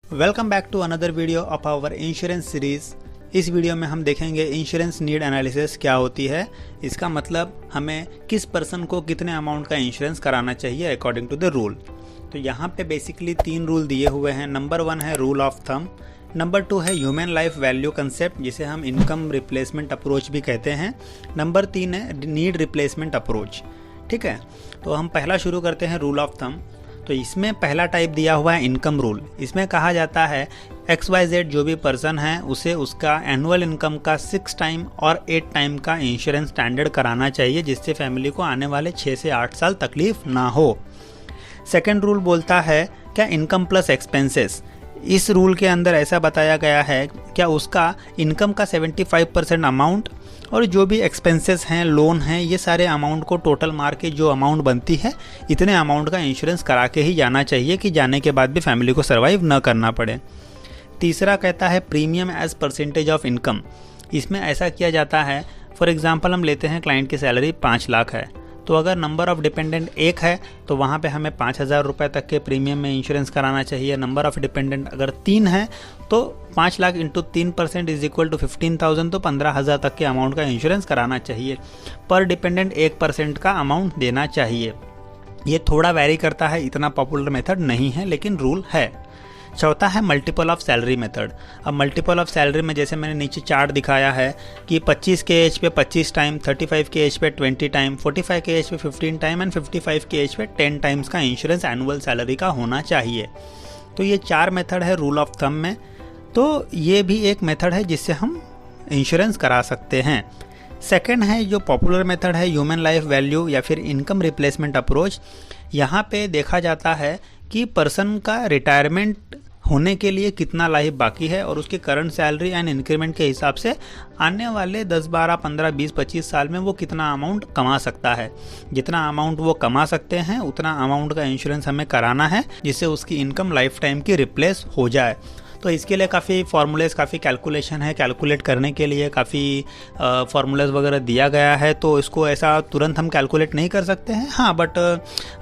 Welcome back to another video of our insurance series. इस video में हम देखेंगे इंश्योरेंस नीड एनालिसिस क्या होती है। इसका मतलब हमें किस पर्सन को कितने अमाउंट का इंश्योरेंस कराना चाहिए अकॉर्डिंग टू द रूल। तो यहाँ पे बेसिकली 3 रूल दिए हुए हैं। नंबर 1 है रूल ऑफ थंब, नंबर 2 है ह्यूमन लाइफ वैल्यू कंसेप्ट जिसे हम इनकम रिप्लेसमेंट अप्रोच भी कहते हैं, नंबर 3 है नीड रिप्लेसमेंट अप्रोच। ठीक है, तो हम पहला शुरू करते हैं रूल ऑफ थंब। तो इसमें पहला टाइप दिया हुआ है इनकम रूल। इसमें कहा जाता है XYZ जो भी पर्सन है उसे उसका एनुअल इनकम का 6 टाइम और 8 टाइम का इंश्योरेंस स्टैंडर्ड कराना चाहिए, जिससे फैमिली को आने वाले 6 से 8 साल तकलीफ ना हो। सेकेंड रूल बोलता है क्या इनकम प्लस एक्सपेंसेस। इस रूल के अंदर ऐसा बताया गया है क्या उसका इनकम का 75% अमाउंट और जो भी एक्सपेंसेस हैं, लोन हैं, ये सारे अमाउंट को टोटल मार के जो अमाउंट बनती है इतने अमाउंट का इंश्योरेंस करा के ही जाना चाहिए कि जाने के बाद भी फैमिली को सर्वाइव न करना पड़े। तीसरा कहता है premium as percentage of income. इसमें ऐसा किया जाता है, फॉर एग्जांपल हम लेते हैं क्लाइंट की सैलरी 5 लाख है, तो अगर नंबर ऑफ़ डिपेंडेंट 1 है तो वहाँ पे हमें 5,000 रुपये तक के प्रीमियम में इंश्योरेंस कराना चाहिए। नंबर ऑफ़ डिपेंडेंट अगर 3 है तो 5 lakh into 3% is equal to 15,000, तो 15,000 तक के अमाउंट का इंश्योरेंस कराना चाहिए। पर डिपेंडेंट 1% का अमाउंट देना चाहिए। ये थोड़ा वैरी करता है, इतना पॉपुलर मेथड नहीं है लेकिन रूल है। चौथा है मल्टीपल ऑफ सैलरी मेथड। अब मल्टीपल ऑफ सैलरी में जैसे मैंने नीचे चार्ट दिखाया है कि 25 के एज पे 25 टाइम, 35 के एज पे 20 टाइम, 45 के एज पे 15 टाइम एंड 55 के एज पे 10 टाइम्स का इंश्योरेंस एनुअल सैलरी का होना चाहिए। तो ये 4 मेथड है रूल ऑफ थंब में। तो ये भी एक मेथड है जिससे हम इंश्योरेंस करा सकते हैं। सेकेंड है जो पॉपुलर मेथड है ह्यूमन लाइफ वैल्यू या फिर इनकम रिप्लेसमेंट अप्रोच। यहाँ पे देखा जाता है कि पर्सन का रिटायरमेंट होने के लिए कितना लाइफ बाकी है और उसके करंट सैलरी एंड इंक्रीमेंट के हिसाब से आने वाले 10, 12, 15, 20, 25 साल में वो कितना अमाउंट कमा सकता है। जितना अमाउंट वो कमा सकते हैं उतना अमाउंट का इंश्योरेंस हमें कराना है, जिससे उसकी इनकम लाइफ टाइम की रिप्लेस हो जाए। तो इसके लिए काफ़ी फार्मूलेस, काफ़ी कैलकुलेशन है। कैलकुलेट करने के लिए काफ़ी फार्मूलेस वगैरह दिया गया है, तो इसको ऐसा तुरंत हम कैलकुलेट नहीं कर सकते हैं। हाँ, but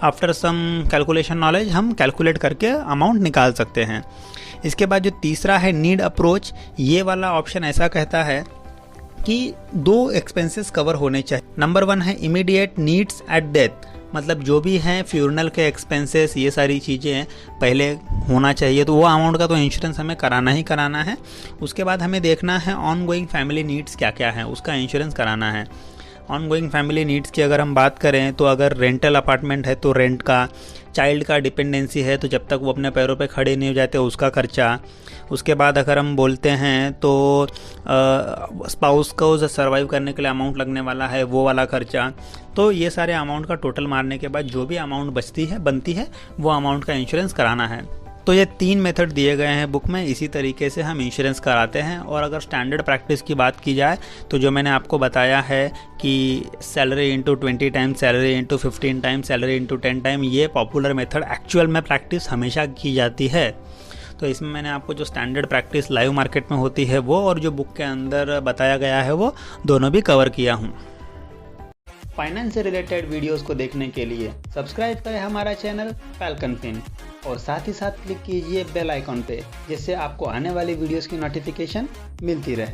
after some calculation knowledge हम कैलकुलेट करके अमाउंट निकाल सकते हैं। इसके बाद जो तीसरा है नीड अप्रोच, ये वाला ऑप्शन ऐसा कहता है कि 2 एक्सपेंसेस कवर होने चाहिए। नंबर 1 है इमीडिएट नीड्स एट डेथ, मतलब जो भी हैं फ्यूनरल के एक्सपेंसेस, ये सारी चीज़ें पहले होना चाहिए, तो वो अमाउंट का तो इंश्योरेंस हमें कराना ही कराना है। उसके बाद हमें देखना है ऑन गोइंग फैमिली नीड्स क्या क्या है, उसका इंश्योरेंस कराना है। ऑन गोइंग फैमिली नीड्स की अगर हम बात करें तो अगर रेंटल अपार्टमेंट है तो रेंट का, चाइल्ड का डिपेंडेंसी है तो जब तक वो अपने पैरों पे खड़े नहीं हो जाते उसका खर्चा। उसके बाद अगर हम बोलते हैं तो स्पाउस को सर्वाइव करने के लिए अमाउंट लगने वाला है वो वाला खर्चा। तो ये सारे अमाउंट का टोटल मारने के बाद जो भी अमाउंट बनती है वो अमाउंट का इंश्योरेंस कराना है। तो ये 3 मेथड दिए गए हैं बुक में, इसी तरीके से हम इंश्योरेंस कराते हैं। और अगर स्टैंडर्ड प्रैक्टिस की बात की जाए तो जो मैंने आपको बताया है कि salary into 20 time, salary into 15 time, salary into 10 time, ये पॉपुलर मेथड एक्चुअल में प्रैक्टिस हमेशा की जाती है। तो इसमें मैंने आपको जो स्टैंडर्ड प्रैक्टिस लाइव मार्केट में होती है वो और जो बुक के अंदर बताया गया है वो दोनों भी कवर किया हूँ। फाइनेंस से रिलेटेड वीडियोस को देखने के लिए सब्सक्राइब करें हमारा चैनल फैल्कन फिन और साथ ही साथ क्लिक कीजिए बेल आइकॉन पे, जिससे आपको आने वाली वीडियोस की नोटिफिकेशन मिलती रहे।